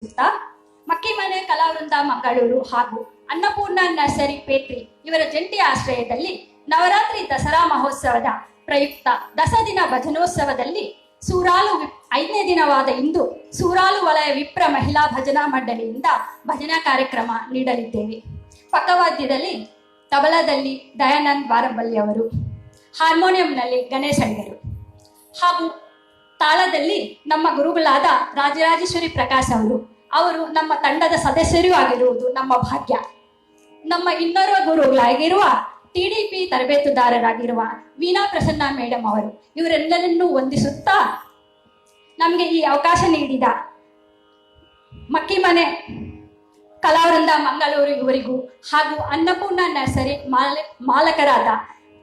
ಮಕ್ಕಿಮನೆ ಕಲಾವೃಂದ ಮಂಗಳೂರು ಹಾಗೂ ಅನ್ನಪೂರ್ಣ ನರ್ಸರಿ ಪೇಟ್ರಿ ಇವರ ಜಂಟಿ ಆಶ್ರಯದಲ್ಲಿ ನವರಾತ್ರಿ ದಸರಾ ಮಹೋತ್ಸವದ ಪ್ರಯುಕ್ತ ದಸದಿನ ಭಜನೋತ್ಸವದಲ್ಲಿ ಸೂರಾಲು 5ನೇ ದಿನವಾದ ಇಂದು ಸೂರಾಲು ವಲಯ ವಿಪ್ರ ಮಹಿಳಾ ಭಜನಾ ಮಂಡಳಿಯಿಂದ ಭಜನಾ ಕಾರ್ಯಕ್ರಮ ನೀಡಲಿದ್ದೇವೆ. ಪಕ್ಕವಾದ್ಯದಲ್ಲಿ ತಬಲಾದಲ್ಲಿ ದಯಾನಂದ್ ವಾರಂಬಲ್ಲಿ ಅವರು, ಹಾರ್ಮೋನಿಯಂನಲ್ಲಿ ಗಣೇಶ್ ಅಡಿಗರು ಹಾಗೂ ತಾಳದಲ್ಲಿ ನಮ್ಮ ಗುರುಗಳಾದ ರಾಜರಾಜೇಶ್ವರಿ ಪ್ರಕಾಶ್ ಅವರು ನಮ್ಮ ತಂಡದ ಸದಸ್ಯರೂ ಆಗಿರುವುದು ನಮ್ಮ ಭಾಗ್ಯ. ನಮ್ಮ ಇನ್ನೋರ್ವ ಗುರುಗಳಾಗಿರುವ TDP ತರಬೇತುದಾರರಾಗಿರುವ ವೀಣಾ ಪ್ರಸನ್ನ ಮೇಡಮ್ ಅವರು ಇವರೆಲ್ಲರನ್ನೂ ವಂದಿಸುತ್ತಾ ನಮಗೆ ಈ ಅವಕಾಶ ನೀಡಿದ ಮಕ್ಕಿಮನೆ ಕಲಾವೃಂದ ಮಂಗಳೂರು ಇವರಿಗೂ ಹಾಗೂ ಅನ್ನಪೂರ್ಣ ನರ್ಸರಿ ಮಾಲಕರಾದ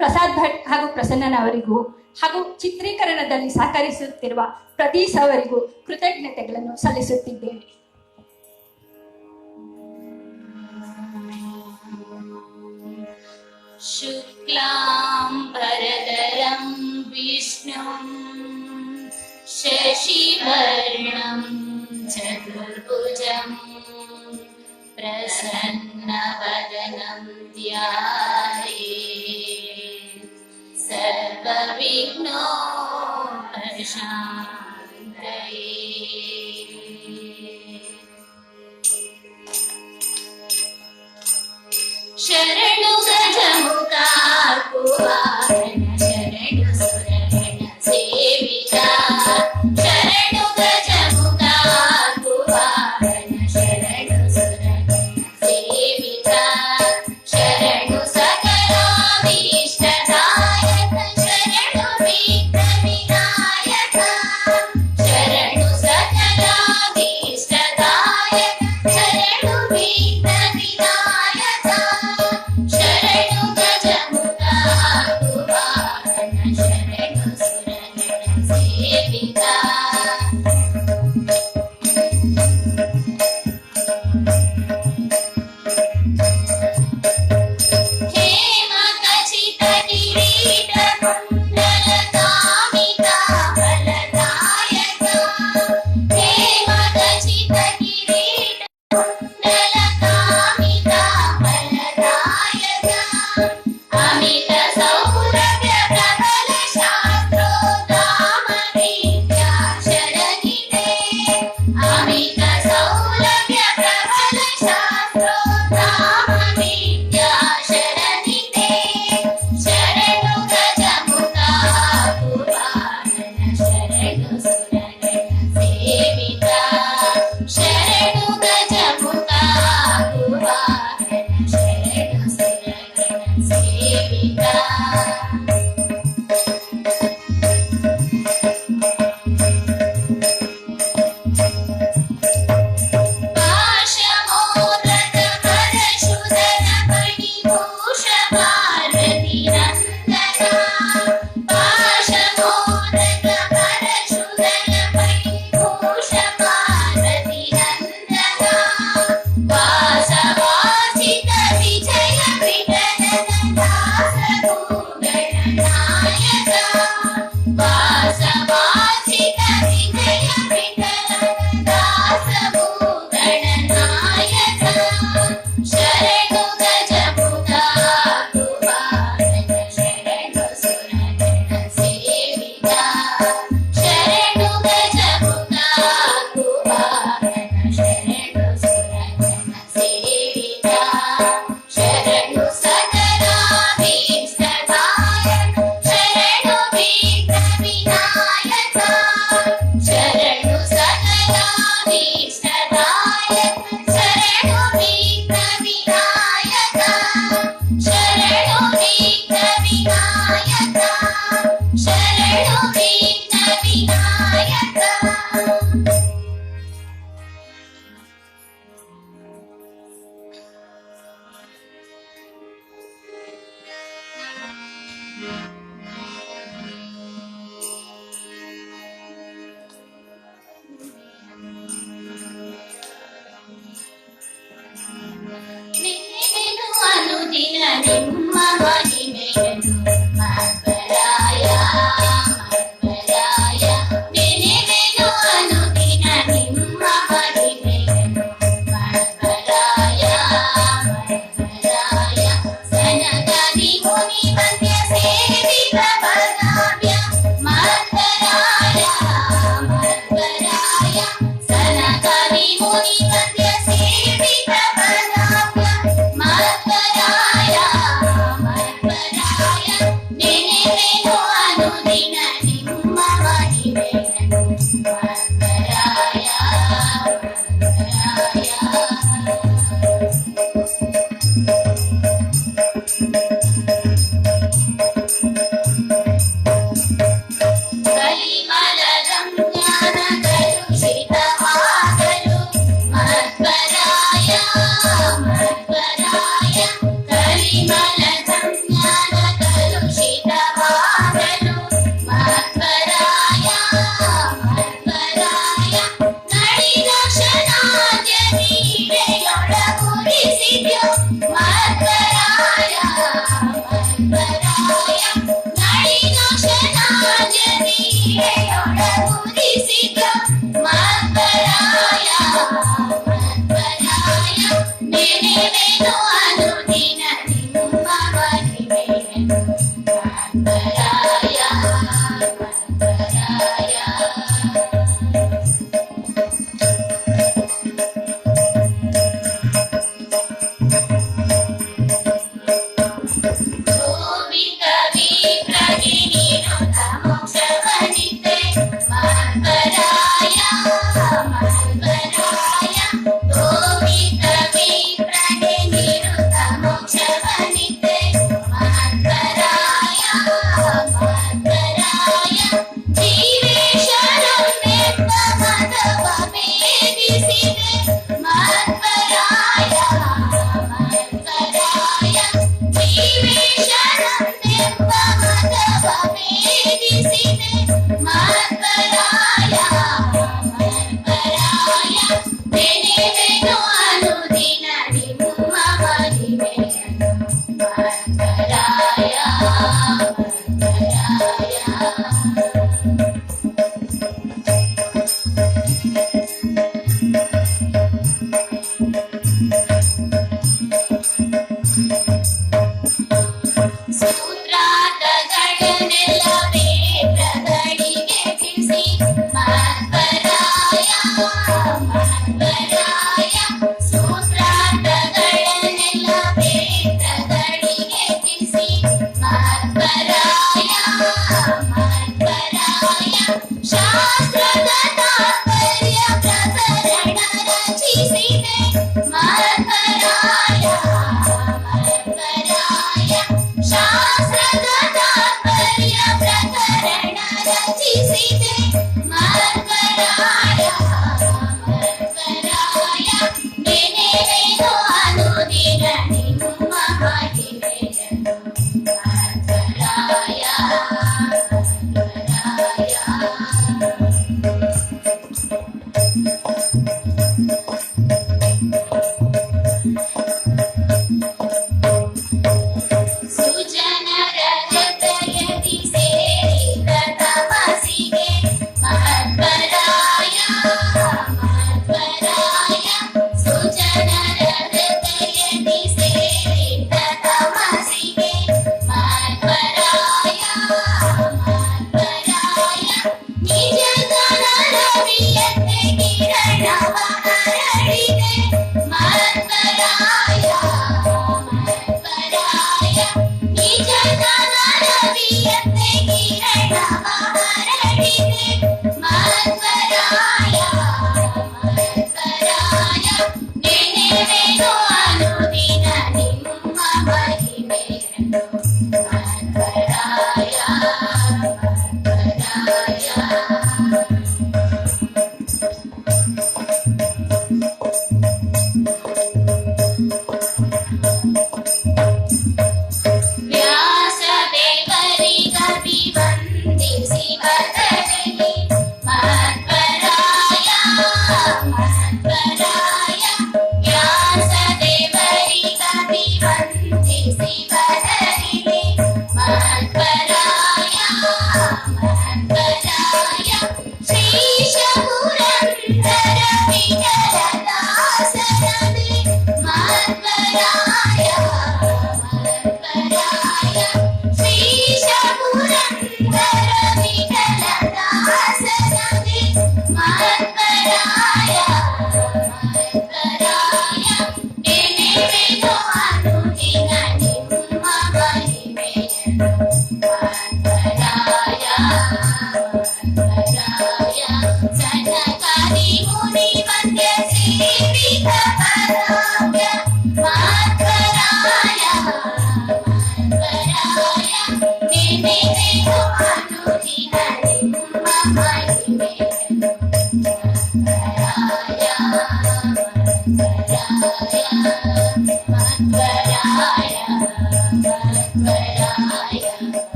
ಪ್ರಸಾದ್ ಭಟ್ ಹಾಗೂ ಪ್ರಸನ್ನನವರಿಗೂ ಹಾಗೂ ಚಿತ್ರೀಕರಣದಲ್ಲಿ ಸಹಕರಿಸುತ್ತಿರುವ ಪ್ರದೀಶ್ ಅವರಿಗೂ ಕೃತಜ್ಞತೆಗಳನ್ನು ಸಲ್ಲಿಸುತ್ತಿದ್ದೇವೆ. शुक्लाम्बरधरं विष्णुं शशिवर्णं चतुर्भुजं प्रसन्नवदनं ध्यायेत् सर्वविघ्नोपशान्तये. शरणु गजमुखा कुवारण शरणु सुरगण सेविका शरणु गजमुखा कुवारण शरणु सुरगण सेविका शरणु सकलाभीष्टदायक शरणु विघ्नविनायक शरणु सकलाभीष्टदायक शरणु विघ्नविनायक शरणु गजमुखा कुवारण शरणु सुरगण सेविका. हेमखचित किरीट कुण्डलकामिता फलदायक हेमखचित किरीट कुण्डलकामिता फलदायक अमित सौरभ्य प्रबल शास्त्रोद्दाम विद्याक्षरनिधे अमित सौरभ्य प्रबल शास्त्रोद्दाम विद्याक्षरनिधे शरणु गजमुखा कुवारण शरणु सुरगण सेविका शरणु गजमुखा कुवारण शरणु सुरगण सेविका. पाशमोदक परशुधर फणिभूष भारती नन्दना पाशमोदक परशुधर फणिभूष भारती नन्दना वासवासित विजय विठलन दास भूगणनायक वासवासित विजय विठलन दास भूगणनायक शरणु गजमुखा कुवारण शरणु सुरगण सेविका शरणु गजमुखा कुवारण शरणु सुरगण सेविका शरणु सकलाभीष्टदायक शरणु विघ्नविनायक शरणु सकलाभीष्टदायक शरणु विघ्नविनायक शरणु विघ्नविनायक शरणु विघ्नविनायक. ಮುನಿ ವಂದ್ಯ ಸೇವಿತ ಪದಾಭ್ಯ ಮಧ್ವರಾಯ ಮಧ್ವರಾಯ ನೆನೆವೆನು ಅನುದಿನ ನಿಮ್ಮ ಮಹಿಮೆಯನ್ನು ಮಧ್ವರಾಯ ಮಧ್ವರಾಯ ಕಲಿಮಲದ ಜ್ಞಾನ ಕಲುಷಿತವಾಗಲು ಮಧ್ವರಾಯ ಮಧ್ವರಾಯ ಕಲಿಮಲದ ಜ್ಞಾನ ಕಲುಷಿತವಾಗಲು ಮಧ್ವರಾಯ ಮಧ್ವರಾಯ ನಳಿನ ಕ್ಷಣಾದ್ಯ ನೀಡೆಯೊಳಗುರಿಸಿದ್ಯೋ ಮಧ್ವರಾಯ ಮಧ್ವರಾಯ ನಳಿನ ಕ್ಷಣಾದ್ಯ ನೀಡೆಯೊಳಗುರಿಸಿದ್ಯೋ ಮಧ್ವರಾಯ ಮಧ್ವರಾಯ ನೆನೆವೆನು ಅನುದಿನ ನಿಮ್ಮ ಮಹಿಮೆಯನ್ನು ಮಧ್ವರಾಯ ಮಧ್ವರಾಯ ಭೂಮಿ ಕವಿ ಪ್ರಗಿನಿರುತ ಮೋಕ್ಷವನಿತೆ ಮಧ್ವರಾಯ ಮಧ್ವರಾಯ ಭೂಮಿ ಕವಿ ಪ್ರಗಿನಿರುತ ಮೋಕ್ಷವನಿತೆ ಮಧ್ವರಾಯ ಮಧ್ವರಾಯ ಜೀವೇಶರನ್ನೆಂಬ ಮತವ ಭೇದಿಸಿದೆ ಮಧ್ವರಾಯ ಮಧ್ವರಾಯ ಜೀವೇಶರನ್ನೆಂಬ ಮತವ ಭೇದಿಸಿದೆ ಮಧ್ವರಾಯ ಮಧ್ವರಾಯ ನೆನೆವೆನು ಅನುದಿನ ನಿಮ್ಮ ಮಹಿಮೆಯನ್ನು ಮಧ್ವರಾಯ ಮಧ್ವರಾಯ ಸೂತ್ರಾರ್ಥಗಳನ್ನೆಲ್ಲ ವೇದಗಳಿಗೆ ತಿಳಿಸಿ ಮಧ್ವರಾಯ ಮಧ್ವರಾಯ ಸೂತ್ರಾರ್ಥಗಳನ್ನೆಲ್ಲ ವೇದಗಳಿಗೆ ತಿಳಿಸಿ ಮಧ್ವರಾಯ ಮಧ್ವರಾಯ ಶಾಸ್ತ್ರದ ತಾತ್ಪರ್ಯ ಪ್ರಕರಣ ರಚಿಸಿದೆ ಮಧ್ವರಾಯ ಮಧ್ವರಾಯ ಶಾಸ್ತ್ರದ ತಾತ್ಪರ್ಯ ಪ್ರಕರಣ ರಚಿಸಿದೆ ಮಧ್ವರಾಯ ಮಧ್ವರಾಯ ನೆನೆವೆನು ಅನುದಿನ ನಿಮ್ಮ ಮಹಿಮೆಯನ್ನು ಮಧ್ವರಾಯ ಮಧ್ವರಾಯ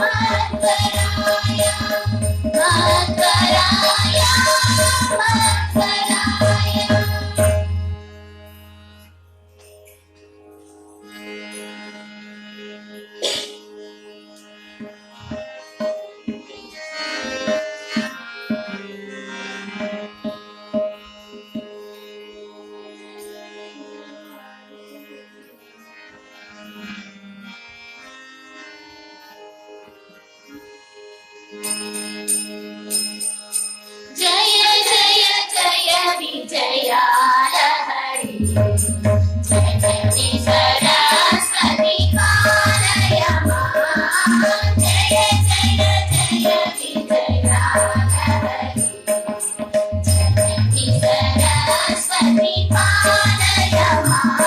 ಮಧ್ವರಾಯ ಮಧ್ವರಾಯ ಮಧ್ವರಾಯ. जय जय जय विजय लहरी जननी सरस्वती पालय मां. जय जय जय विजय लहरी जननी सरस्वती पालय मां.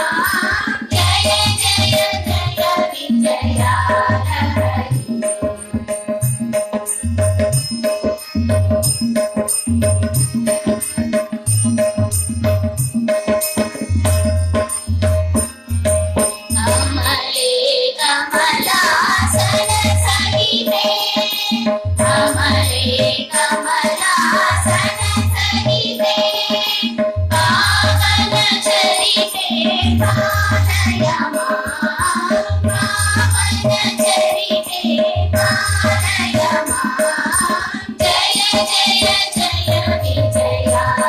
जय जय जय विजय लहरी. अमले कमलासन सहिते अमले कमलासन सहिते पावन चरिते पालय मां. पावन चरिते पालय मां. जय जय जय विजय लहरी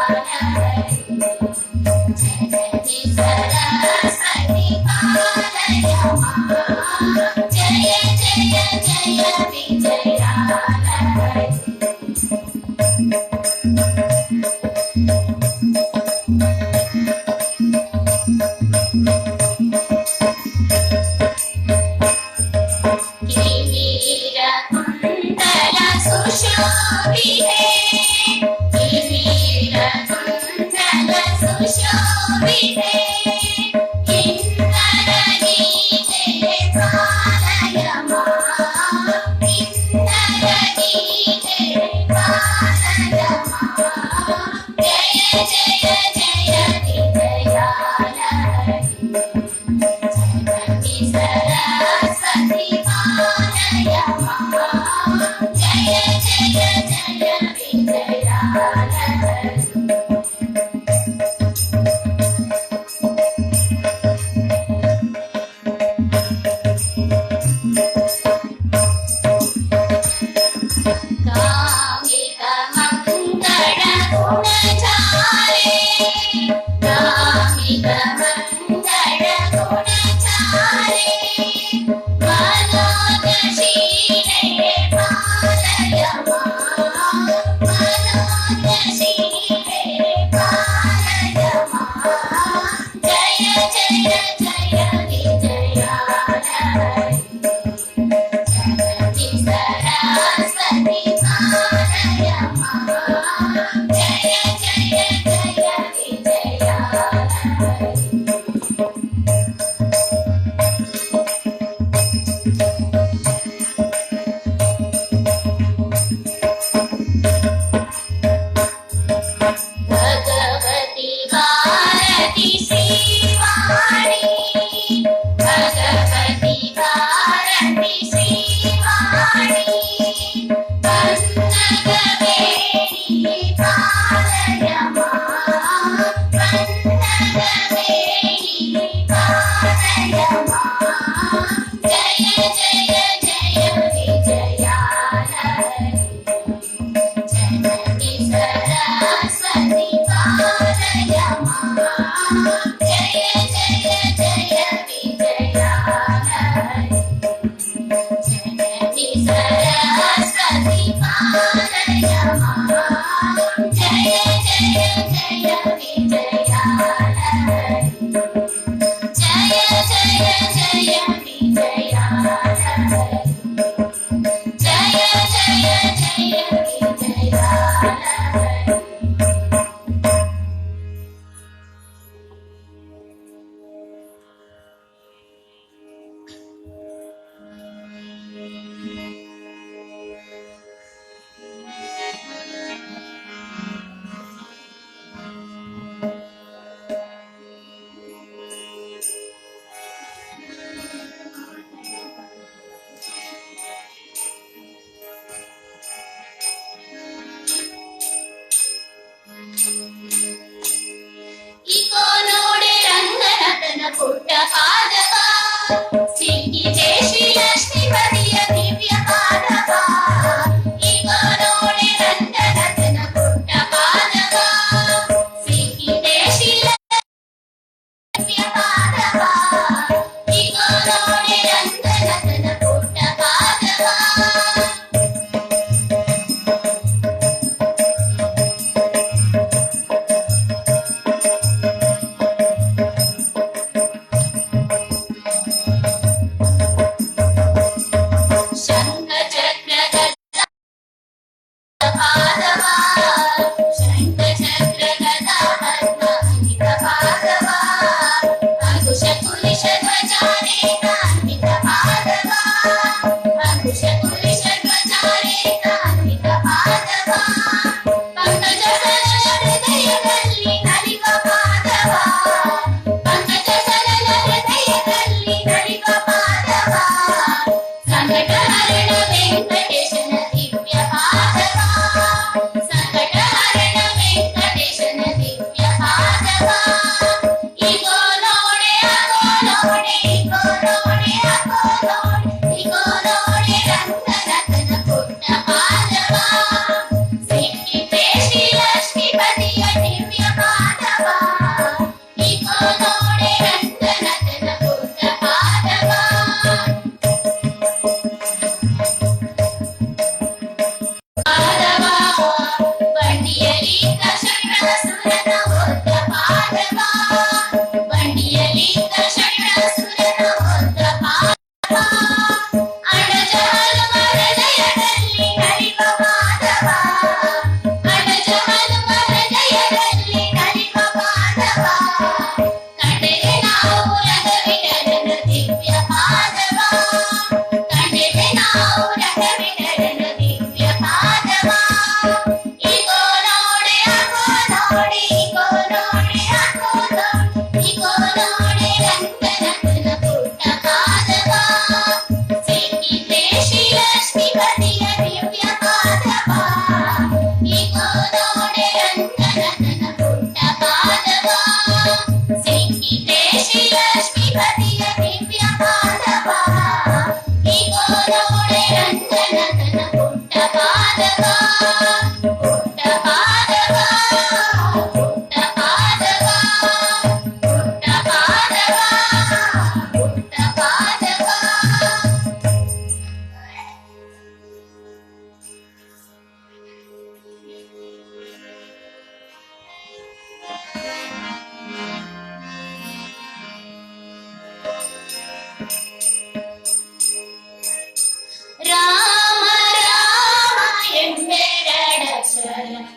जननी सरस्वती पालय मां. जय जय जय विजय लहरी. किरीट कुंडल सुशोभिते किरीट कुंडल सुशोभिते किन्नरगीते पालय मां. किन्नरगीते पालय मां. जय जय जय विजय लहरी जननी सरस्वती पालय मां. जय जय जय विजय लहरी. कामित मंगल गुणचारे कामित मंगल गुणचारे मनोजशीले पालय मां. मनोजशीले पालय मां. जय जय जय विजय लहरी जननी सरस्वती पालय मां. जय जय जय विजय लहरी. भगवती भारती श्रीवाणी भगवती भारती श्रीवाणी.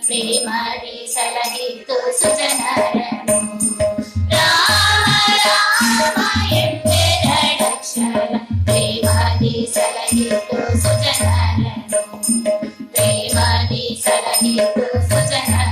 ಪ್ರೇಮದಿ ಸಲಹಿತು ಸುಜನರನು ರಾಮ ರಾಮ ಎಂಬೆರಡಕ್ಷರ ಪ್ರೇಮದಿ ಸಲಹಿತು ಸುಜನರನು ಪ್ರೇಮದಿ ಸಲಹಿತು ಸುಜನರನು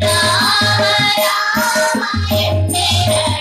Rama Rama Rama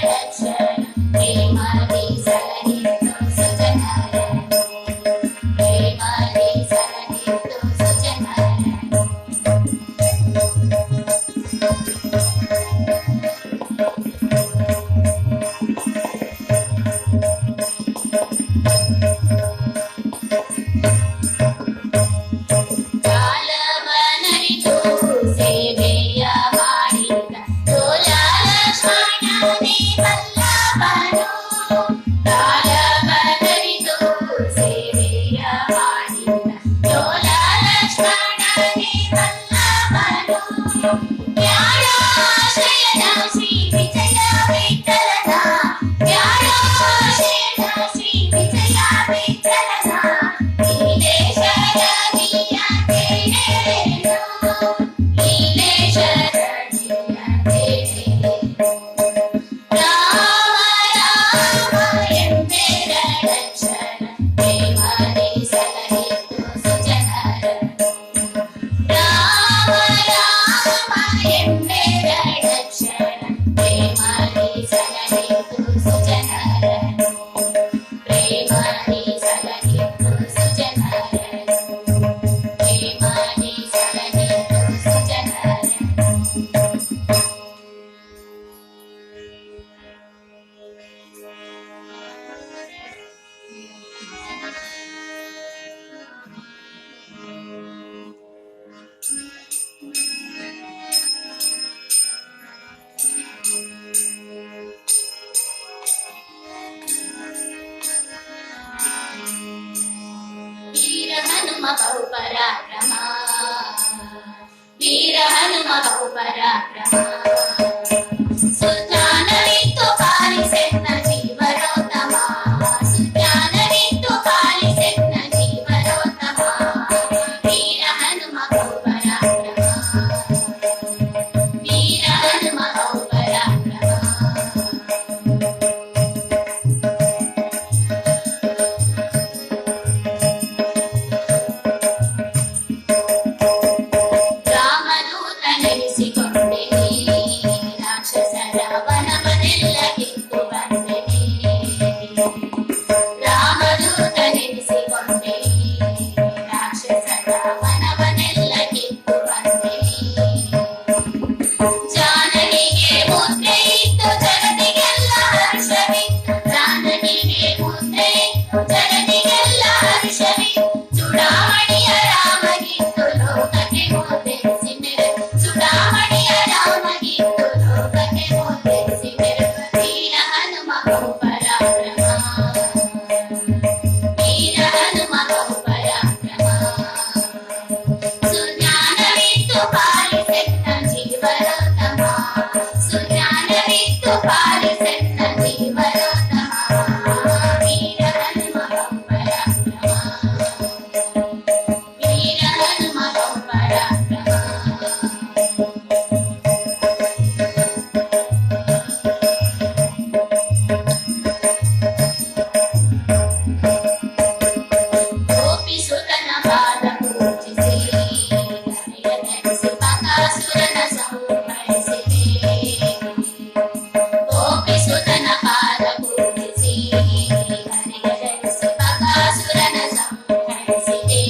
ಬಹು ಪರಾಕ್ರಮ ವೀರ ಹನುಮ ಬಹು ಪರಾಕ್ರಮ ಸುಜ್ಞಾನವಿತ್ತು ಪಾಲಿಸೆನ್ನ ಜೀವನೋತ್ತಮ ಸುಜ್ಞಾನವಿತ್ತು ಪಾಲಿಸೆನ್ನ ಜೀವನೋತ್ತಮ ವೀರ ಹನುಮ ಬಹು ಪರಾಕ್ರಮ ವೀರ ಹನುಮ ಬಹು ಪರಾಕ್ರಮ ರಾಮದೂತನೆನಿಸಿಕೊಂಡೆ ರಾಕ್ಷಸರ ವನವನೆಲ್ಲ ಕಿತ್ತು ಬಂದೆ ರಾಮದೂತನೆನಿಸಿಕೊಂಡೆ ರಾಕ್ಷಸರ ವನವನೆಲ್ಲ ಕಿತ್ತು ಬಂದೆ ಜಾನನಿಗೆ ಮುದ್ರೆ ಇತ್ತು ಜಗತ್ತಿಗೆಲ್ಲ ಹರ್ಷವಿತ್ತು ಜಾನನಿಗೆ ಮುದ್ರೆ ಇತ್ತು ಜಗತ್ತಿಗೆಲ್ಲ ಹರ್ಷವಿತ್ತು ಚೂಡಾಮಣಿಯ ರಾಮಗಿತ್ತು ಲೋಕಕ್ಕೆ ಮುದ್ರಿಸಿ ಮೆರೆದು ಚೂಡಾಮಣಿಯ ರಾಮಗಿತ್ತು ಲೋಕಕ್ಕೆ ಮುದ್ರಿಸಿ ಮೆರೆದು ವೀರ ಹನುಮ ಬಹು ಪರಾಕ್ರಮ ವೀರ ಹನುಮ ಬಹು ಪರಾಕ್ರಮ ಸುಜ್ಞಾನವಿತ್ತು ಪಾಲಿಸೆನ್ನ ಜೀವನೋತ್ತಮ ಸುಜ್ಞಾನವಿತ್ತು ಪಾಲಿಸೆನ್ನ ಜೀವನೋತ್ತಮ ವೀರ ಹನುಮ ಬಹು ಪರಾಕ್ರಮ ವೀರ ಹನುಮ ಬಹು ಪರಾಕ್ರಮ ಗೋಪಿಸುತನ ಪಾದ ಪೂಜಿಸಿ ನಡೆಸಿ ಬಕಾಸುರನ ಸಂಹರಿಸಿದೆ ಗೋಪಿಸುತನ ಪಾದ ಪೂಜಿಸಿ ನಡೆಸಿ ಬಕಾಸುರನ ಸಂಹರಿಸಿದೆ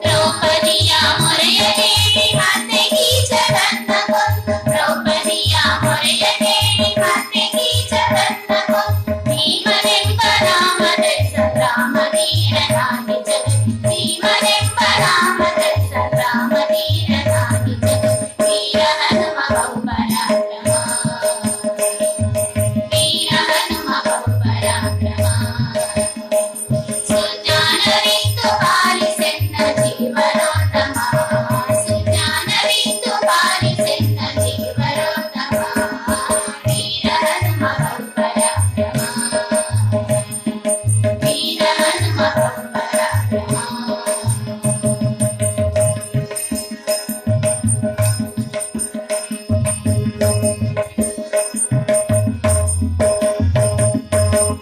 ದ್ರೌಪದಿಯ ಮೊರೆಯ ಕೇಳಿ ಮತ್ತೆ ಕೀಚಕನ್ನ ಕೊಂದು ದ್ರೌಪದಿಯ ಮೊರೆಯ ಕೇಳಿ ಮತ್ತೆ ಕೀಚಕನ್ನ ಕೊಂದು ಭೀಮನೆಂಬ ನಾಮದೆಸ ರಾಮಧೀರನಾಗಿ ಜಗತ್ ಭೀಮನೆಂಬ ನಾಮದೆಸ ರಾಮಧೀರನಾಗಿ ಜಗತ್ ವೀರ ಹನುಮ ಬಹು ಪರಾಕ್ರಮ ವೀರ ಹನುಮ ಬಹು ಪರಾಕ್ರಮ ಸುಜ್ಞಾನವಿತ್ತು ಪಾಲಿಸೆನ್ನ ಜೀವನೋತ್ತಮ ಸುಜ್ಞಾನವಿತ್ತು ಪಾಲಿಸೆನ್ನ ಜೀವನೋತ್ತಮ ವೀರ ಹನುಮ ಬಹು ಪರಾಕ್ರಮ ವೀರ ಹನುಮ ಬಹು ಪರಾಕ್ರಮ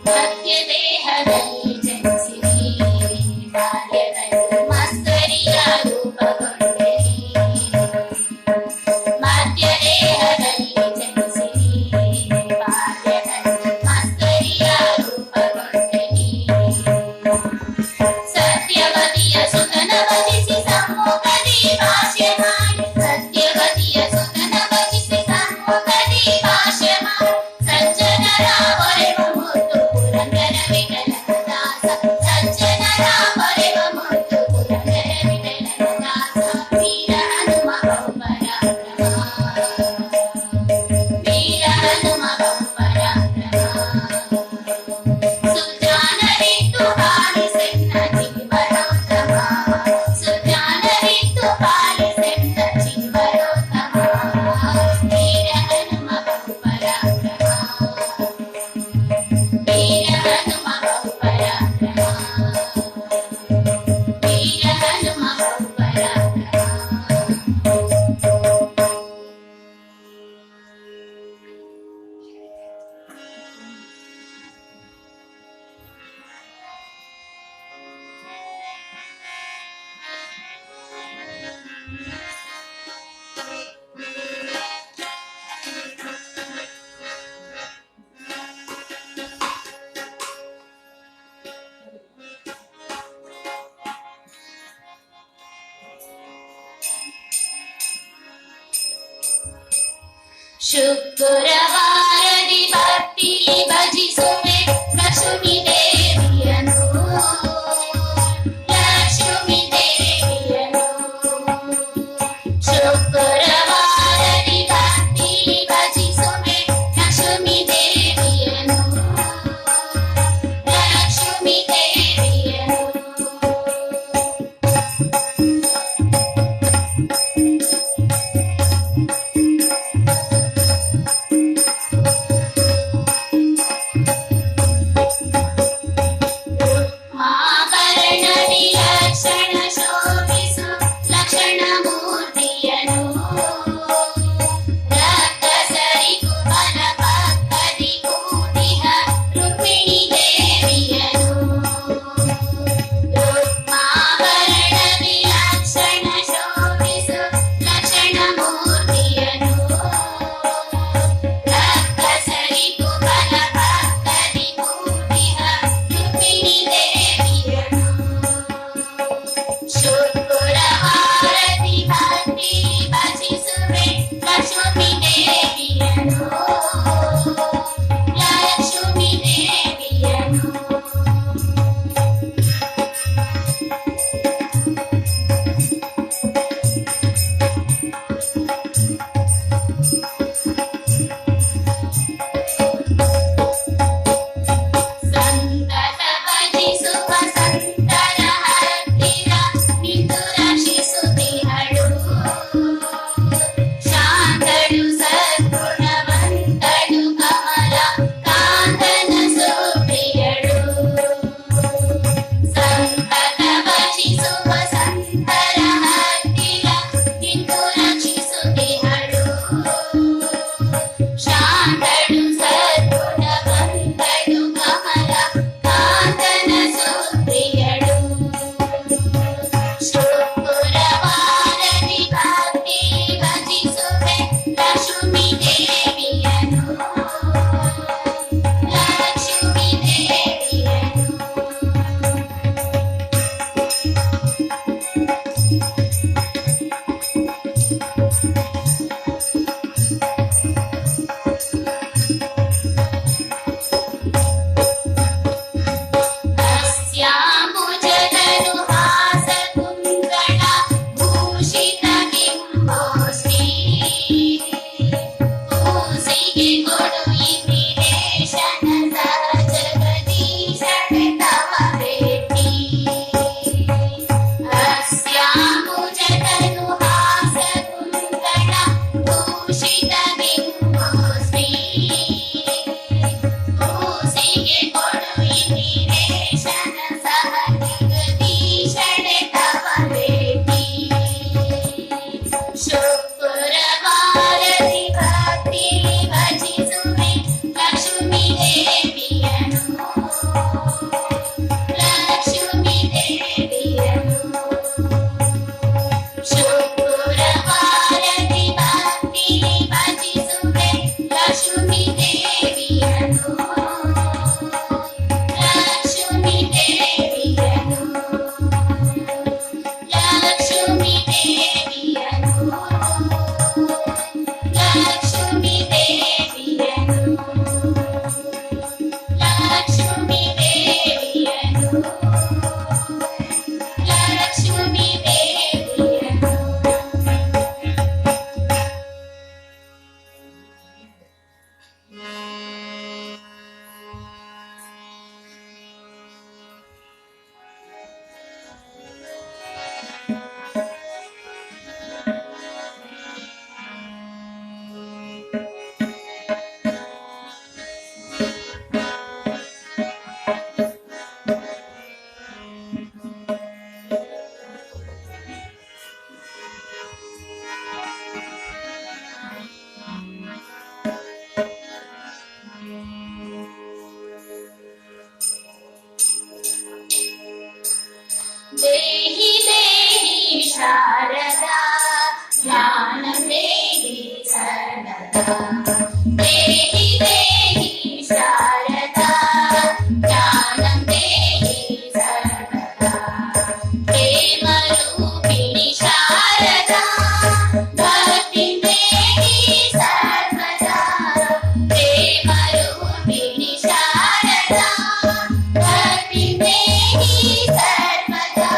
ಮಧ್ಯ ದೇಹದಲ್ಲಿ ಜನಿಸಿರಿ ಬಾಲ್ಯದಲ್ಲಿ ಮಸ್ತರಿಯ ರೂಪಗೊಂಡಿರಿ ಮಧ್ಯ ದೇಹದಲ್ಲಿ ಜನಿಸಿರಿ ಬಾಲ್ಯದಲ್ಲಿ ಮಸ್ತರಿಯ ರೂಪಗೊಂಡಿರಿ ಸತ್ಯವತಿಯ ಸುತನ ವಧಿಸಿ ಸಮ್ಮುಖದಿ ಭಾಷೆ ಮಾಡಿ ಸತ್ಯವತಿಯ ಸುತನ ವಧಿಸಿ ಸಮ್ಮುಖದಿ ಭಾಷೆ ಮಾಡಿ ಸಜ್ಜನರ ಮೊರೆವ ಮುತ್ತು ಪುರಂದರ ವಿಠಲನ ದಾಸ ಸಜ್ಜನರ ಮೊರೆವ ಮುತ್ತು ಪುರಂದರ ವಿಠಲನ ದಾಸ ವೀರ ಹನುಮ ಬಹು ಪರಾಕ್ರಮ ವೀರ ಹನುಮ ಬಹು ಪರಾಕ್ರಮ ಸುಜ್ಞಾನವಿತ್ತು ಪಾಲಿಸೆನ್ನ ಜೀವನೋತ್ತಮ ಸುಜ್ಞಾನವಿತ್ತು ಪಾಲಿಸೆನ್ನ ಜೀವನೋತ್ತಮ ವೀರ ಹನುಮ ಬಹು ಪರಾಕ್ರಮ ವೀರ ಹನುಮ ಬಹು ಪರಾಕ್ರಮ ವೀರ ಹನುಮ ಬಹು ಪರಾಕ್ರಮ ಶುಕ್ರವಾರದಿ ಭಕ್ತಿ ಭಜಿಸುವೆ ಲಕ್ಷ್ಮೀ ದೇವಿಯನು ಲಕ್ಷ್ಮೀ ದೇವಿಯನು ಶುಕ್ರವಾರದಿ ಭಕ್ತಿ ಭಜಿಸುವೆ ಲಕ್ಷ್ಮೀ ದೇವಿಯನು ಲಕ್ಷ್ಮೀ ದೇವಿಯನು देहि सर्वदा देहि देहि शारदा ज्ञानं देहि सर्वदा प्रेमरूपिणि शारदा भक्तिं देहि सर्वदा प्रेमरूपिणि शारदा भक्तिं देहि सर्वदा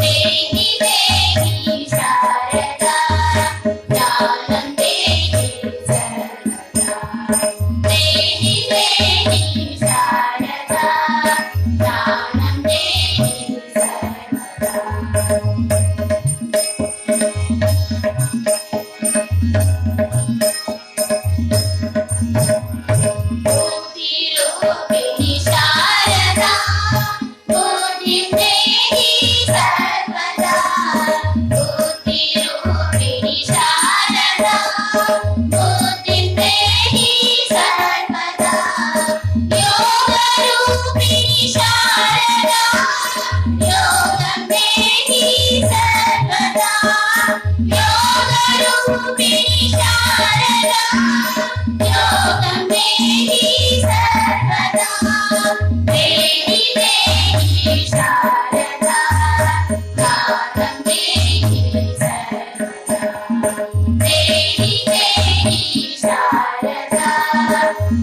देहि देहि शारदा ज्ञानं देहि सर्वदा देहि देहि शारदा ज्ञानं देहि बुद्धिरूपिणि शारदा बुद्धिं देहि सर्वदा बुद्धिरूपिणि शारदा बुद्धिं देहि सर्वदा योगरूपिणि शारदा योगं देहि सर्वदा योगरूपिणि शारदा योगं देहि सर्वदा देहि देहि शारदा ज्ञानं देहि सर्वदा देहि देहि शारदा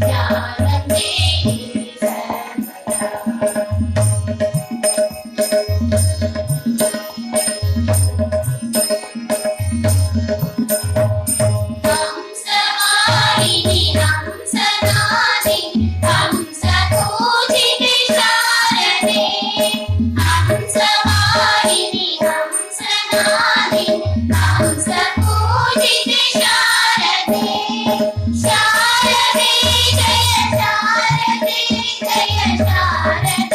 ज्ञानं देहि सर्वदा हंसवाहिनि हंसनादिनि हंसपूजिते शारदे हंसवाहिनि हंसनादिनि हंसपूजिते शारदे शारदे जय शारदे जय शारदे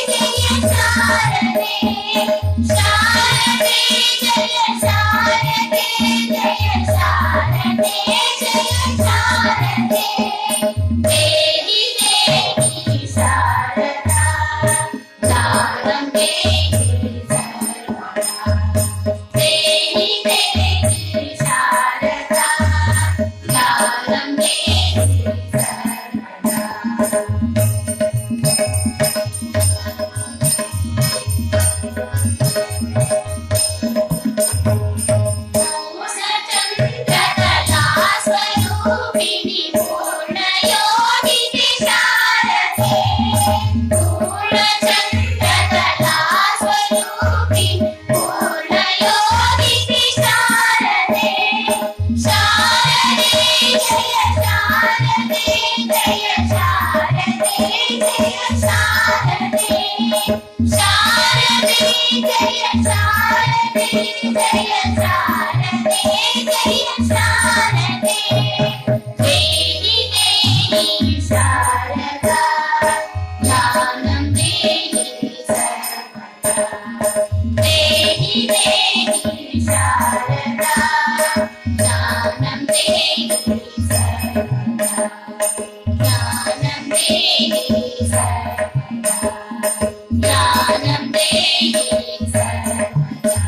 जय शारदे शारदे जय शारदे जय शारदे जय शारदे देहि देहि शारदा ज्ञानं देहि सर्वदा देहि देहि शारदा ज्ञानं देहि सर्वदा पूर्णचन्द्रकलास्वरूपिणि पूर्णयोगिनि शारदे पूर्णचन्द्रकलास्वरूपिणि पूर्णयोगिनि शारदे शारदे जय शारदे जय शारदे जय शारदे शारदे जय शारदे जय शारदे जय शारदे देहि देहि शारदा ज्ञानं देहि सर्वदा देहि देहि शारदा ज्ञानं देहि सर्वदा ज्ञानं देहि सर्वदा ज्ञानं देहि सर्वदा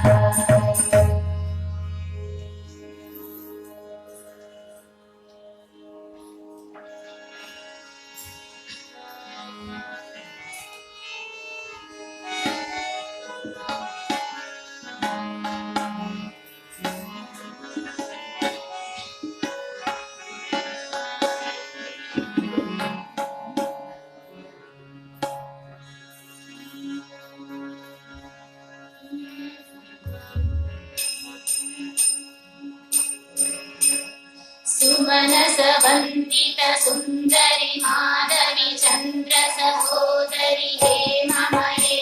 सुमनसवन्दित सुन्दरि माधवी चन्द्र सहोदरि हेममये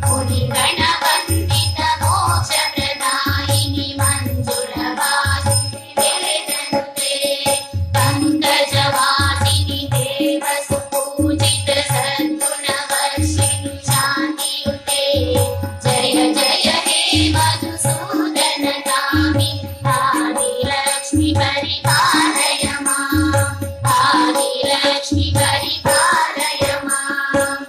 मुनिगणवन्दित मोक्षप्रदायिनि मञ्जुलवासिनि वेदनुते पङ्कजवासिनि देवसुपूजित सद्गुणवर्षिणि शान्तियुते जय जय हे मधुसूदन गामि आदिलक्ष्मि परिपालय माम् आदिलक्ष्मि परिपालय माम्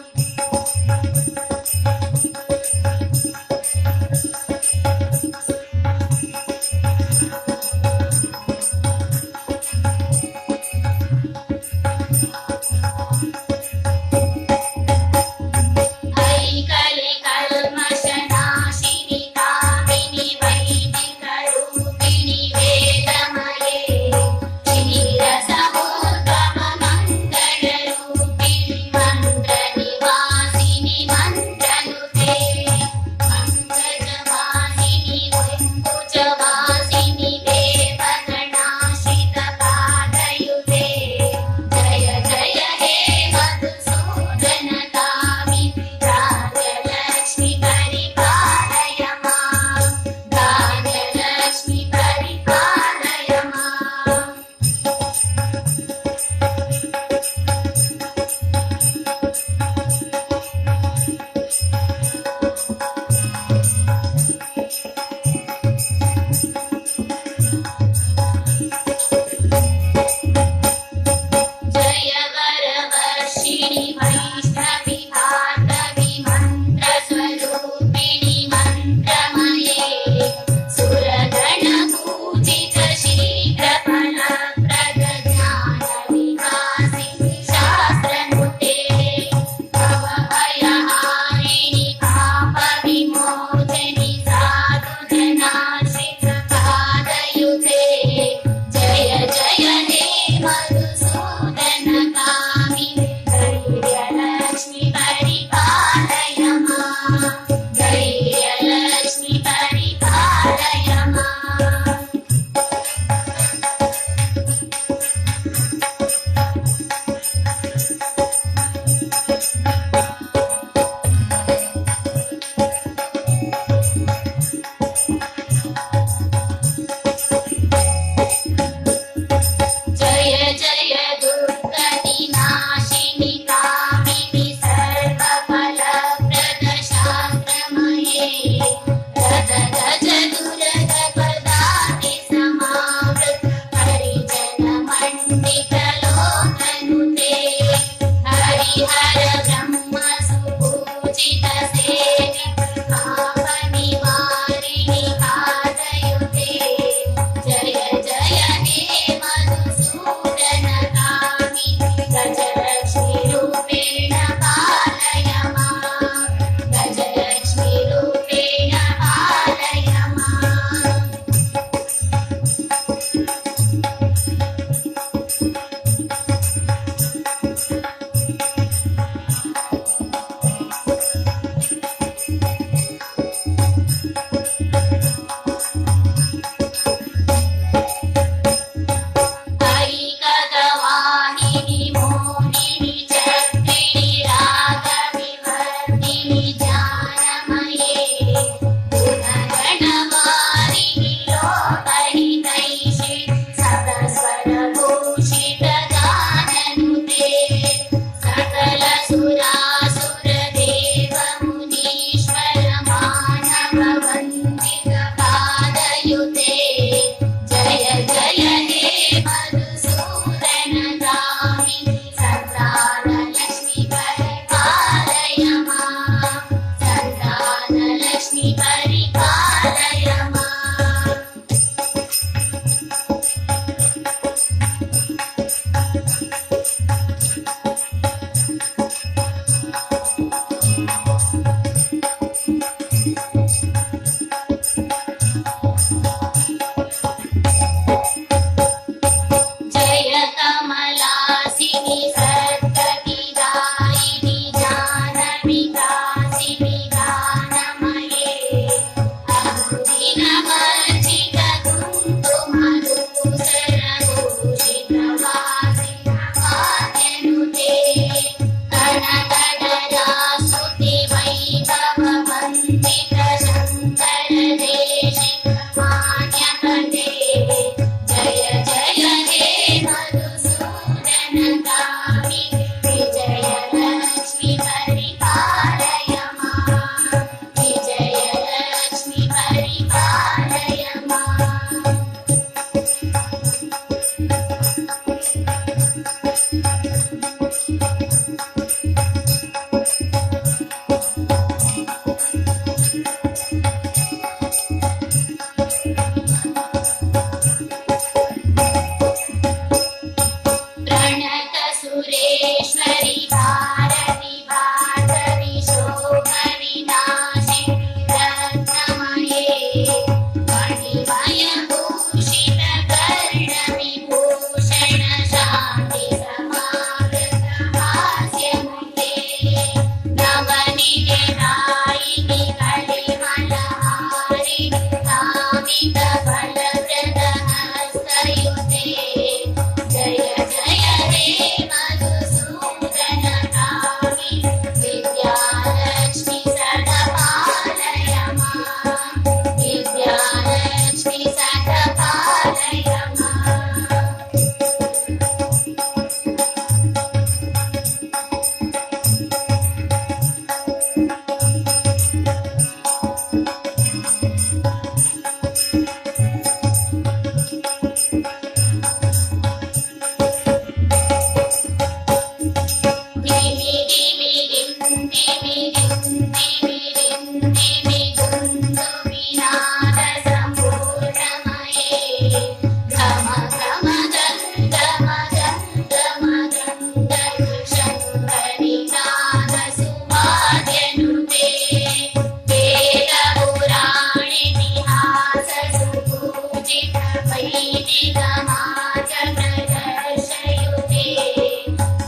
समागम दर्शयुते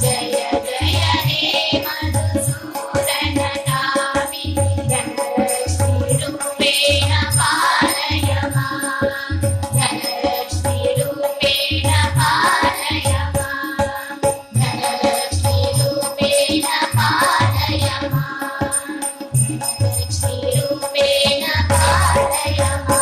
जय जय हे मधुसूदन कामिनि धनलक्ष्मीरूपेण पालय मां धनलक्ष्मीरूपेण पालय मां धनलक्ष्मीरूपेण पालय मां धनलक्ष्मीरूपेण पालय मां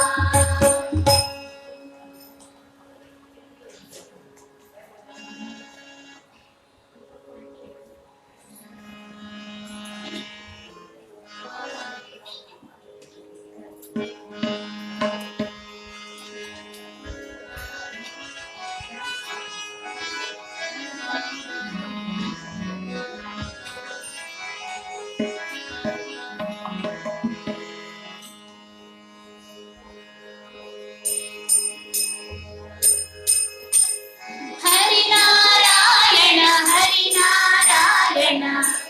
हरिनारायण हरिनारायण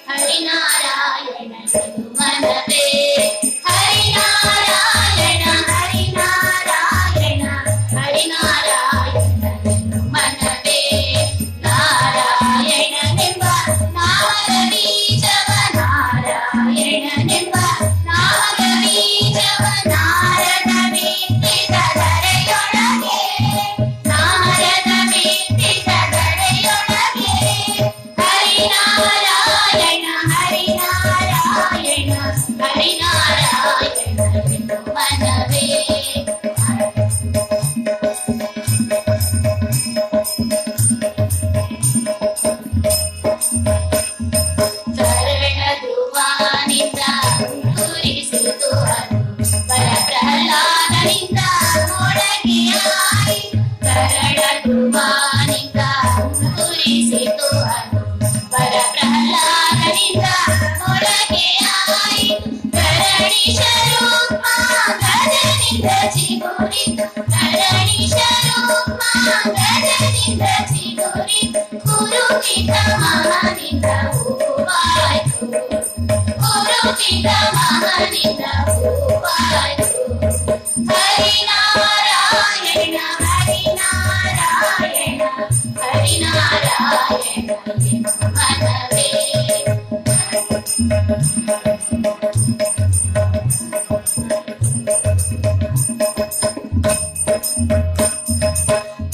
हरिनारायण मनवे हरिनारायण हरिनारायण हरिनारायण मनवे नारायणನೆಂಬ ನಾಮದ ಬೀಜವ ನಾರಾಯಣನೆಂಬ ನಾಮದ ಬೀಜವ ನಾರದ ಬಿತ್ತಿದ ಧರೆಯೊಳಗೆ ನಾರದ ಬಿತ್ತಿದ ಧರೆಯೊಳಗೆ ಹರಿನಾರಾಯಣ ಹರಿನಾರಾಯಣ ಹರಿನಾರಾಯಣ ಮನವೇ ಕರಗದುವಾನಿಂದ ಗುರಿಸಿತು ಅದು ವರ ಪ್ರಹ್ಲಾದನಿಂದ ಮೊಳಕೆಯಾಯಿ ಕರಗದುವಾನಿಂದ ಗುರಿಸಿತು ಅದು ವರ ಪ್ರಹ್ಲಾದನಿಂದ ಮೊಳಕೆಯಾಯಿ ಕರಣೀಶರೂಪ ಗಜನಿಂದ ಚಿಗುರಿತು ಕರಣೀಶರೂಪ ಗಜನಿಂದ ಚಿಗುರಿತು ಕುರುಚಿತ ಮಹನಿಂದ ಹೂವಾಯ್ತು ಕುರುಚಿತ ಮಹನಿಂದ ಹೂವಾಯ್ತು ಹರಿನಾರಾಯಣ ಹರಿನಾರಾಯಣ ಹರಿನಾರಾಯಣ ಮನವೇ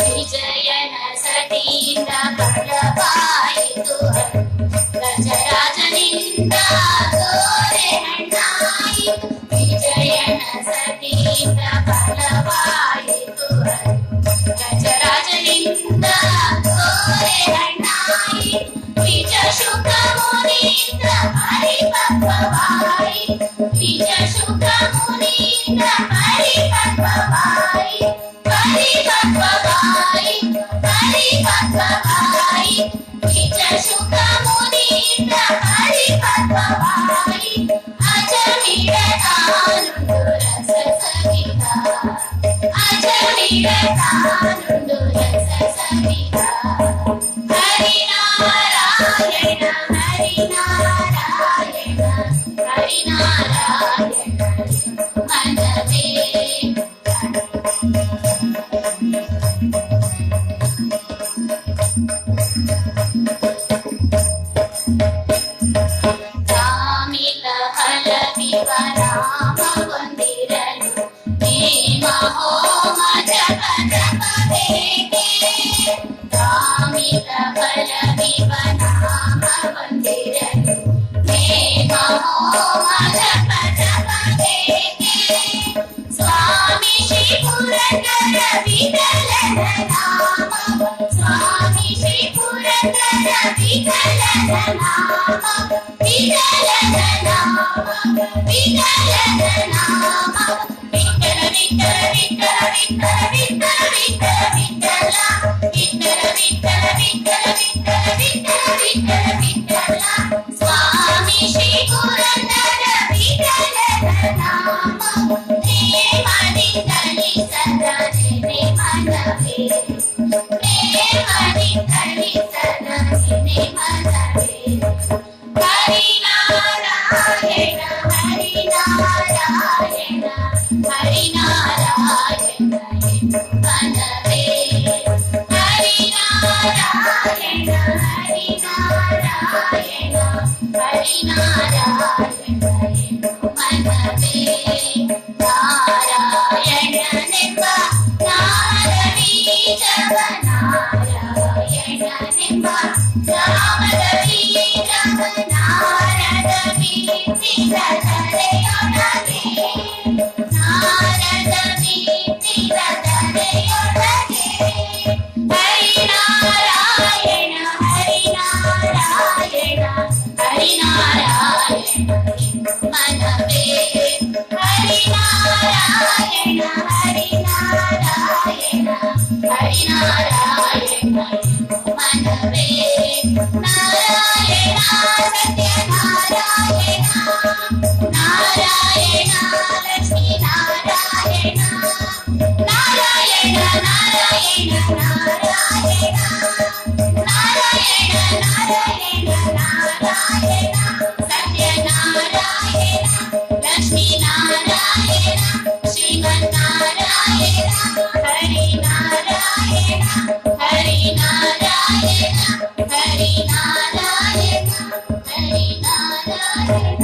ವಿಜಯನ ಸತಿಯಿಂದ ಫಲವಾಯಿತು ಗಜರಾಜನಿಂದ ತೋರೆ ಹಣ್ಣಾಯಿತು ವಿಜಯನ ಸತಿಯಿಂದ ಫಲವಾಯಿತು ಗಜರಾಜನಿಂದ ತೋರೆ ಹಣ್ಣಾಯಿತು ನಿಜ ಶುಕ ಮುನಿಯಿಂದ ಪರಿಪಕ್ವವಾಯಿ ನಿಜ ಶುಕ ಮುನಿಯಿಂದ ಪರಿಪಕ್ವವಾಯಿ ಪರಿಪಕ್ವವಾಯಿ ಪರಿಪಕ್ವವಾಯಿ ನಿಜ ಶುಕ ಮುನಿಯಿಂದ ಪರಿಪಕ್ವವಾಯಿ ಅಜಮಿಡ ತಾನುಂಡು ರಸ ಸವಿತ ಅಜಮಿಡ ತಾನುಂಡು ರಸ ಸವಿತ ಹರಿನಾರಾಯಣ ಹರಿನಾರಾಯಣ ಹರಿನಾರಾಯಣ ಮನವೇ ಕಾಮಿತ ಫಲವಿವ ನಾಮವೊಂದಿರಲು ನೇಮ ಹೋಮ ಜಪ ಜಪಬೇಕೆ ಕಾಮಿತ ಫಲವಿವ ನಾಮವೊಂದಿರಲು ನೇಮ ಹೋಮ ಜಪ ಜಪಬೇಕೆ ಸ್ವಾಮಿ ಶ್ರೀ ಪುರಂದರ ವಿಠಲನ ನಾಮ ಸ್ವಾಮಿ ಶ್ರೀ ಪುರಂದರ ವಿಠಲನ ನಾಮ ವಿಠಲನ ನಾಮ ವಿಠಲನ ನಾಮ ವಿಠಲ ವಿಠಲ ವಿಠಲ ವಿಠಲ ವಿಠಲ ವಿಠಲ ವಿಠಲ ವಿಠಲ ವಿಠಲ ವಿಠಲ ವಿಠಲ ವಿಠಲ ವಿಠಲ ವಿಠಲ ಸ್ವಾಮಿ ಶ್ರೀ ಪುರಂದರ ವಿಠಲನ ನಾಮ ಪ್ರೇಮದಿಂದಲಿ ಸದಾ ನೆನೆ ಮನವೇ ಪ್ರೇಮದಿಂದಲಿ ಸದಾ ನೆನೆ ಮನವೇ ಹರಿನಾರಾಯಣ ಹರಿನಾರಾಯಣ ಹರಿನಾರಾಯಣ ಮನವೇ ನಾರಾಯಣ ಮನವೇ ನಾರಾಯಣ ಸತ್ಯ ನಾರಾಯಣ ನಾರಾಯಣ ಲಕ್ಷ್ಮೀ ನಾರಾಯಣ ನಾರಾಯಣ ನಾರಾಯಣ ನಾರಾಯಣ ನಾರಾಯಣ ನಾರಾಯಣ ನಾರಾಯಣ ಸತ್ಯ ನಾರಾಯಣ ಲಕ್ಷ್ಮೀ ನಾರಾಯಣ ಶ್ರೀಮನ್ನಾರಾಯಣ ಹರಿ ನಾರಾಯಣ ಹರಿ ನಾರಾಯಣ ಹರಿ ನಾರಾಯಣ ಹರಿ ನಾರಾಯಣ.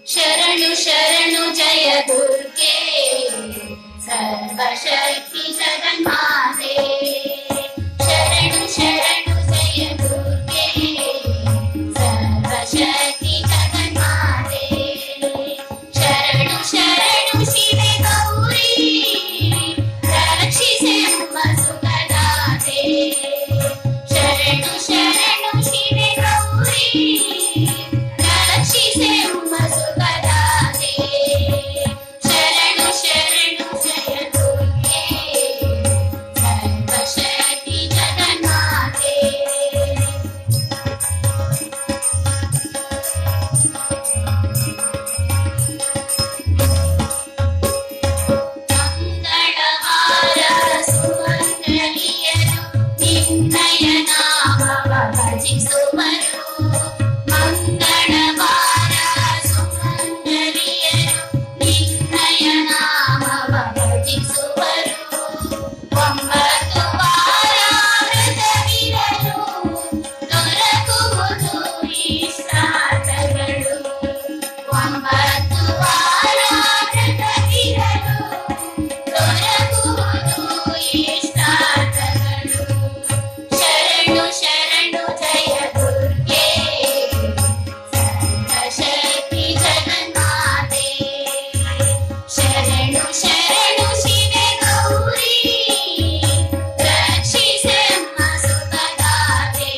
ಶರಣು ಶರಣು ಜಯ ದುರ್ಗೆ ಸರ್ವಶಕ್ತಿ ಜಗನ್ಮಾತೆ ಶರಣು ಶರಣು ಜಯ ದುರ್ಗೆ ಸರ್ವಶಕ್ತಿ ಜಗನ್ಮಾತೆ ಶರಣು ಶರಣು ಶಿವೆ ಗೌರಿ ರಕ್ಷಿಸೆಮ್ಮ ಸುಖದಾತೆ ಶರಣು ಶರಣು ಶಿವೆ ಗೌರಿ ರಕ್ಷಿಸೆಮ್ಮ ಸುಖದಾತೆ ಶರಣು ಶರಣು ಜಯ ದುರ್ಗೆ ಸರ್ವಶಕ್ತಿ ಜಗನ್ಮಾತೆ ಮಂಗಳವಾರ ಸುಮಂಗಲಿಯರು ನಿನ್ನಯ ನಾಮವ ಭಜಿಸುವರು ಮಂಗಳವಾರ ಸುಮಂಗಲಿಯರು ನಿನ್ನಯ ನಾಮವ ಭಜಿಸುವರು ಒಂಬತ್ತು ವಾರ ವ್ರತವಿರಲು ದೊರಕುವುದು ಇಷ್ಟಾರ್ಥಗಳು ಒಂಬತ್ತು ವಾರ ವ್ರತವಿರಲು ದೊರಕುವುದು ಇಷ್ಟಾರ್ಥಗಳು ಶರಣು ಶರಣು ಜಯ ದುರ್ಗೆ ಸರ್ವಶಕ್ತಿ ಜಗನ್ಮಾತೆ ಶರಣು ಶರಣು ಶಿವೆ ಗೌರಿ ರಕ್ಷಿಸೆಮ್ಮ ಸುಖದಾತೆ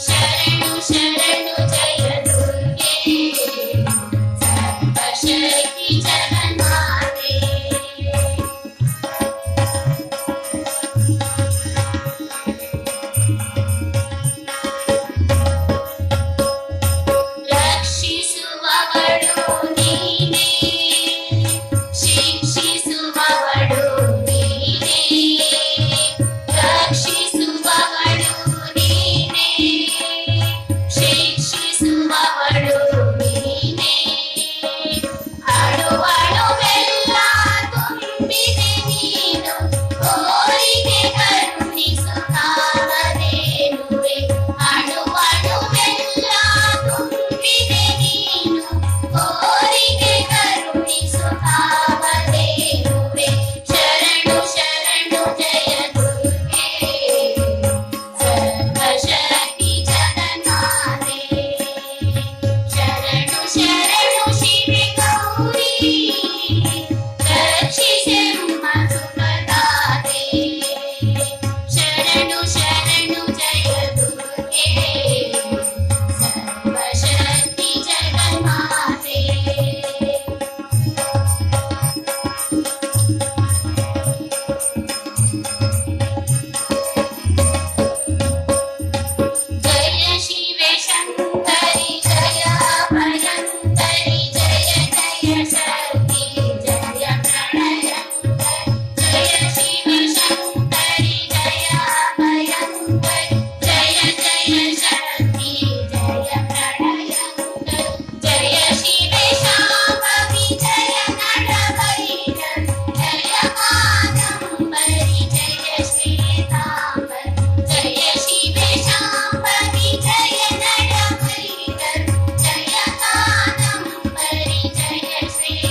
ಶರಣು ಶರಣು ಜಯ ದುರ್ಗೆ ಸರ್ವಶಕ್ತಿ ಜಗನ್ಮಾತೆ ರಕ್ಷಿಸುವವಳು ನೀನೇ ಶಿಕ್ಷಿಸುವವಳು ನೀನೇ ರಕ್ಷಿಸುವವಳು ನೀನೇ ಶಿಕ್ಷಿಸುವವಳು ನೀನೇ ಅಳುವಳುವೆಲ್ಲ ತುಂಬಿದೆ ನೀನು ಕೋರಿಕೆ ಕರುಣಿಸುತ್ತಾವದೇನುವೆ ಅಳುವಳುವೆಲ್ಲ ತುಂಬಿದೆ ನೀನು ಕೋರಿಕೆ ಕರುಣಿಸುತ್ತಾವದೇನುವೆ ಶರಣು ಶರಣು ಜಯ ದುರ್ಗೆ ಸರ್ವಶಕ್ತಿ ಜಗನ್ಮಾತೆ ಶರಣು ಶರಣು ಶಿವೆ ಗೌರಿ ರಕ್ಷಿಸೆಮ್ಮ ಸುಖದಾತೆ ಶರಣು ಶರಣು ಜಯ ದುರ್ಗೆ ಸರ್ವಶಕ್ತಿ ಜಗನ್ಮಾತೆ ಜಯ ಶಿವೆ ಶಂಕರಿ ಜಯ ಭಯಂಕರಿ ಜಯ ಜಯ ಶಕ್ತಿ ಜಯ ಪ್ರಣಯಂಕರಿ ಜಯ ಶಿವೆ ಶಂಕರಿ ಜಯ ಭಯಂಕರಿ ಜಯ ಜಯ ಶಕ್ತಿ ಜಯ ಪ್ರಣಯಂಕರಿ ಜಯ ಶಿವೆ ಶಾಂಭವಿ ಜಯ ನಟಭೈರವಿ ಜಯ ಕಾದಂಬರಿ ಜಯ ಶ್ವೇತಾಂಬರಿ ಜಯ ಶಿವೆ ಶಾಂಭವಿ ಜಯ ನಟಭೈರವಿ ಜಯ ಕಾದಂಬರಿ ಜಯ ಶ್ವೇತಾಂಬರಿ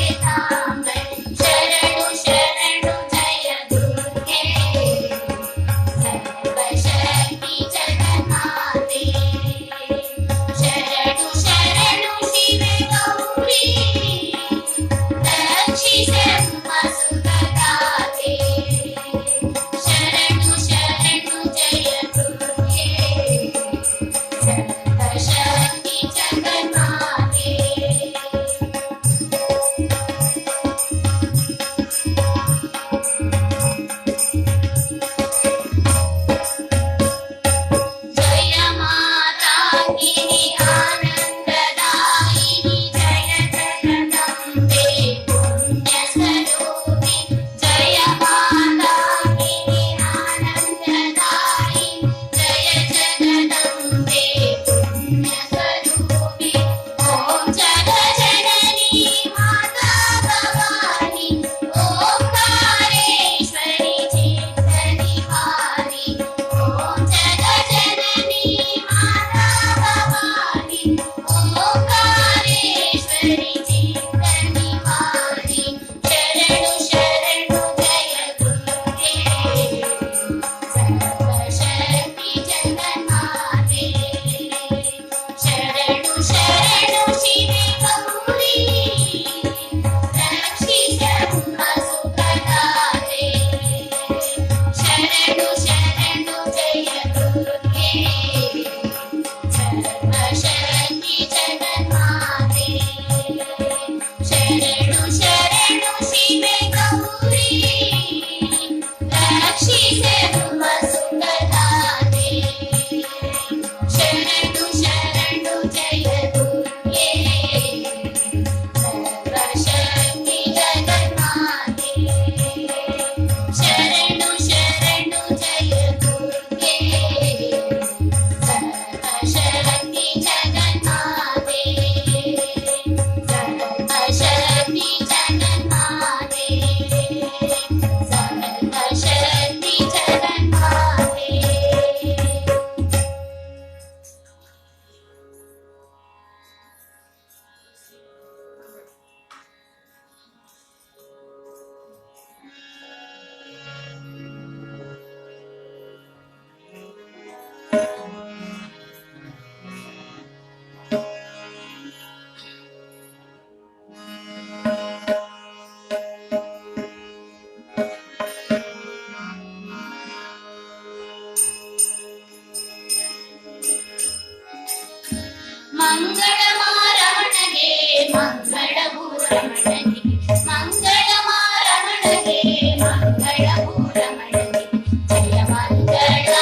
ಮಂಗಳಮಾರಮಣಗೆ ಮಂಗಳಭೂರಮಣಗೆ ಜಯ ಮಂಗಳ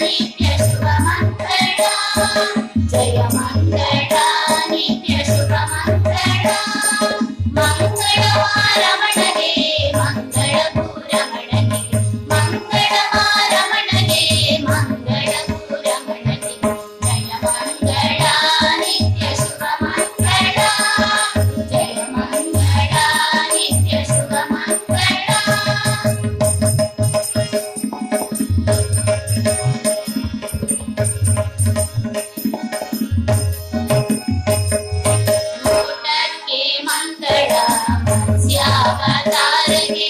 ನಿತ್ಯ ಶುಭ ಮಂಗಳ ಜಯ ಮಂಗಳ ನಿತ್ಯ ಶುಭ ಮಂಗಳ ಮಂಗಳಮಾರಮಣಗೆ ಮಂಗಳಭೂರಮಣಗೆ ಮಂಗಳಮಾರಮಣಗೆ ಮಂಗಳಭೂರಮಣಗೆ ಜಯ ಮಂಗಳ ನಿತ್ಯ ಶುಭ ಮಂಗಳ ಜಯ ಮಂಗಳ ನಿತ್ಯ ಶುಭ ಮಂಗಳ ಊಟಕ್ಕೆ ಮಂಗಳ ಮತ್ಸ್ಯಾವತಾರಗೆ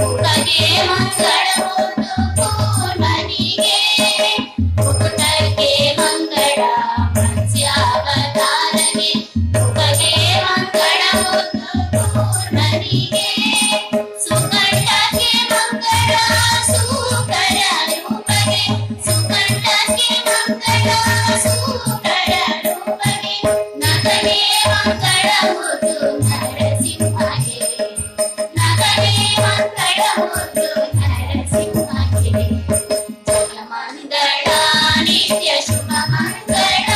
ಊಟಕ್ಕೆ ಮಂಗಳ ಒಂದು ಕೂರ್ಮನಿಗೆ ಊಟಕ್ಕೆ ಮಂಗಳ ಮತ್ಸ್ಯಾವತಾರಗೆ ಊಟಕ್ಕೆ ಮಂಗಳ ಒಂದು ಕೂರ್ಮನಿಗೆ ಸುಕಂಠಕ್ಕೆ ಮಂಗಳ ಸೂಕರ ರೂಪಗೆ ಸುಕಂಠಕ್ಕೆ ಮಂಗಳ ಸೂಕರ ರೂಪಗೆ ನಗನೇ ಮಂಗಳ ಮುದ್ದು ನರಸಿಂಹಗೆ ನಗನೇ ಮಂಗಳ ಮುದ್ದು ನರಸಿಂಹಗೆ ಜಯ ಮಂಗಳ ನಿತ್ಯ ಶುಭ ಮಂಗಳ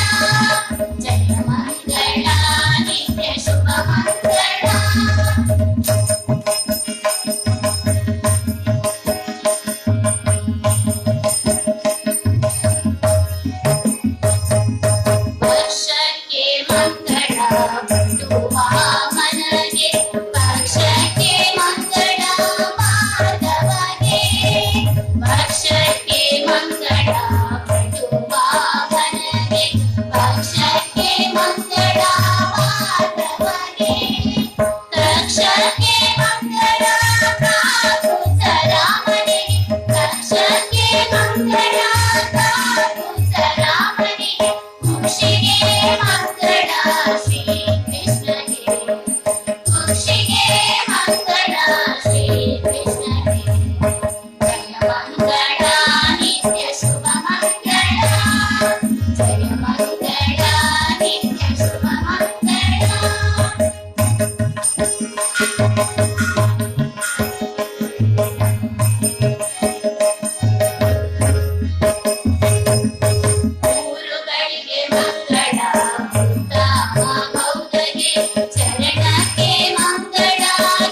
ಜಯ ಮಂಗಳ ನಿತ್ಯ ಶುಭ ಮಂಗಳ ವರ್ಷಕ್ಕೆ ಮಂಗಳ ಬಟುವ ಮನಗೆ ವರ್ಷಕ್ಕೆ ಮಂಗಳ ಮಾಧವಗೆ ವರ್ಷಕ್ಕೆ ಮಂಗಳ ಬಟುವ ಮನಗೆ ವರ್ಷಕ್ಕೆ ಮಂಗಳ ಮಾಧವಗೆ ತಕ್ಷಕ್ಕೆ ಮಂಗಳ ಕಾಕುಸರಾಮನೆ ತಕ್ಷಕ್ಕೆ ಮಂಗಳ ಕಾಕುಸರಾಮನೆ ಖುಷಿಗೆ ಮಂಗಳ ಶ್ರೀ ಕೃಷ್ಣಗೆ ಖುಷಿಗೆ ಮಂಗಳ ಶ್ರೀ ಕೃಷ್ಣಗೆ ಜಯ ಮಂಗಳ ನಿತ್ಯ ಶುಭ ಮಂಗಳ ಜಯ ಮಂಗಳ ನಿತ್ಯ ಶುಭ ಮಂಗಳ ಊರುಗಳಿಗೆ ಮಂಗಳ ಉತ್ತಮ ಗೌದಗೆ ಚರಣಕ್ಕೆ ಮಂಗಳ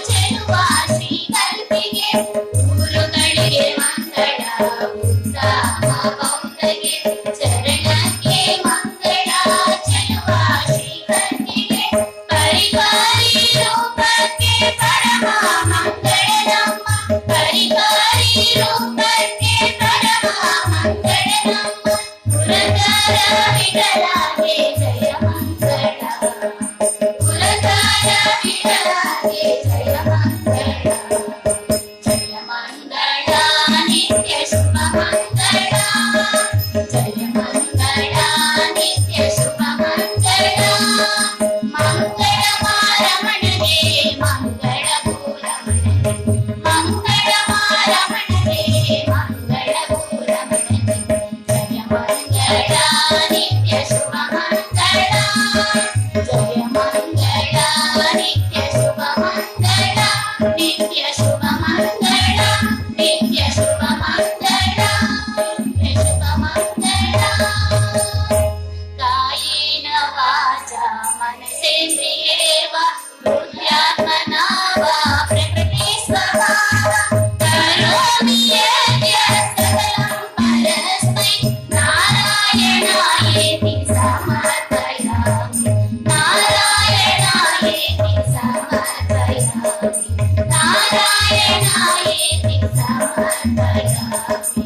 ಚೆಲುವ ಶ್ರೀ ಕಲ್ಪಿಗೆ ಊರುಗಳಿಗೆ ಮಂಗಳ ಉತ್ತಮ ಗೌದಗೆ ಚರಣಕ್ಕೆ ಮಂಗಳ ಚೆಲುವ ಶ್ರೀ ಕಲ್ಪಿಗೆ ಪರಿವಾರಿ ರೂಪಕ್ಕೆ ಪರಮ ಮಂಗಳ ನಮ್ಮ ಪರಿವಾರಿ ರೂಪಕ್ಕೆ ಪರಮ ಮಂಗಳ ನಮ್ಮ ಪುರಕಾರ ವಿಠಲಾಗೆ ಜಯ ಮಂಗಳ ಪುರಕಾರ ವಿಠಲಾಗೆ ಜಯ ಮಂಗಳ ಜಯ ಮಂಗಳ ನಿತ್ಯ ಶುಭ ಮಂಗಳ ಜಯ ಮಂಗಳ ನಿತ್ಯ ಶುಭ ಮಂಗಳ ಮಂಗಳಮಾರಮಣಗೆ ಮಂಗಳಭೂರಮಣಗೆ ಮಂಗಳಮಾರಮಣಗೆ ಮಂಗಳಭೂರಮಣಗೆ ಜಯ ಮಂಗಳ ನಿತ್ಯ ಶುಭ ಮಂಗಳ ಜಯ ಮಂಗಳ ನಿತ್ಯ ಶುಭ ಮಂಗಳ ನಿತ್ಯ ಶುಭ ಮಂಗಳ ನಿತ್ಯ ಶುಭ ಮಂಗಳ ನಿತ್ಯ ಶುಭ ಮಂಗಳ ಕಾಯೇನ ವಾಚಾ ಮನಸೇಂದ್ರಿಯೇವ ಬುದ್ಧ್ಯಾತ್ಮನಾ ವಾ ಪ್ರಕೃತಿ ಸ್ವಭಾವ ಕರೋಮಿ ಯದ್ಯತ್ ಸಕಲಂ ಪರಸ್ಮೈ ನಾರಾಯಣಾಯೇತಿ ಸಮರ್ಪಯಾಮಿ ನಾರಾಯಣಾಯೇತಿ ಸಮರ್ಪಯಾಮಿ ನಾರಾಯಣಾಯೇತಿ ಸಮರ್ಪಯಾಮಿ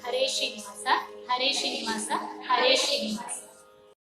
ಹರೇ ಶ್ರೀನಿವಾಸ ಹರೇ ಶ್ರೀನಿವಾಸ ಹರೇ ಶ್ರೀನಿವಾಸ